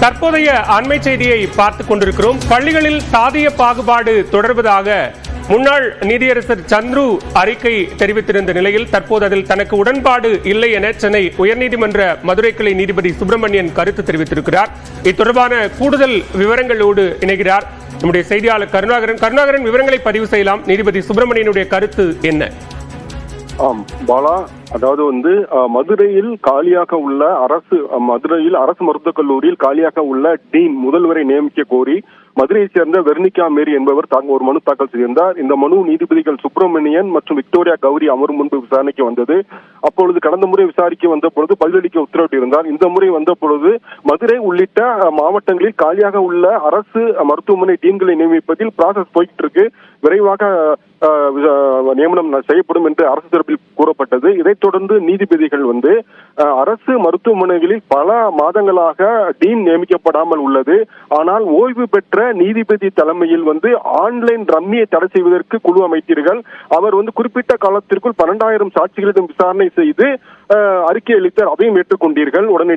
தற்போதைய அண்மை செய்தியை பார்த்துக் கொண்டிருக்கிறோம். பள்ளிகளில் சாதிய பாகுபாடு தொடர்வதாக முன்னாள் நீதியரசர் சந்துரு அறிக்கை தெரிவித்திருந்த நிலையில் தற்போது அதில் தனக்கு உடன்பாடு இல்லை என சென்னை உயர்நீதிமன்ற மதுரை கிளை நீதிபதி சுப்பிரமணியன் கருத்து தெரிவித்திருக்கிறார். இத்தொடர்பான கூடுதல் விவரங்களோடு இணைகிறார் நம்முடைய செய்தியாளர் கருணாகரன். விவரங்களை பதிவு செய்யலாம். நீதிபதி சுப்பிரமணியனுடைய கருத்து என்ன? பாலா, அதாவது மதுரையில் காலியாக உள்ள மதுரையில் அரசு மருத்துவக் கல்லூரியில் காலியாக உள்ள டீன் முதல்வரை நியமிக்க கோரி மதுரையை சேர்ந்த வெர்னிகா மேரி என்பவர் ஒரு மனு தாக்கல் செய்திருந்தார். இந்த மனு நீதிபதிகள் சுப்பிரமணியன் மற்றும் விக்டோரியா கௌரி அமரும் முன்பு விசாரணைக்கு வந்தது. அப்பொழுது கடந்த முறை விசாரிக்க வந்த பொழுது பதிலளிக்க உத்தரவிட்டிருந்தார். இந்த முறை வந்த பொழுது மதுரை உள்ளிட்ட மாவட்டங்களில் காலியாக உள்ள அரசு மருத்துவமனை டீன்களை நியமிப்பதில் ப்ராசஸ் போயிட்டு இருக்கு, விரைவாக நியமனம் செய்யப்படும் என்று அரசு தரப்பில் கூறப்பட்டது. இதைத் தொடர்ந்து நீதிபதிகள் அரசு மருத்துவமனைகளில் பல மாதங்களாக டீன் நியமிக்கப்படாமல் உள்ளது. ஆனால் ஓய்வு பெற்ற நீதிபதி தலைமையில் ஆன்லைன் ரம்மியை தடை செய்வதற்கு குழு அமைத்தீர்கள். அவர் குறிப்பிட்ட காலத்திற்குள் 12,000 சாட்சிகளிடம் விசாரணை செய்து அறிக்கை அளித்தார். அதையும் ஏற்றுக்கொண்டீர்கள். உடனே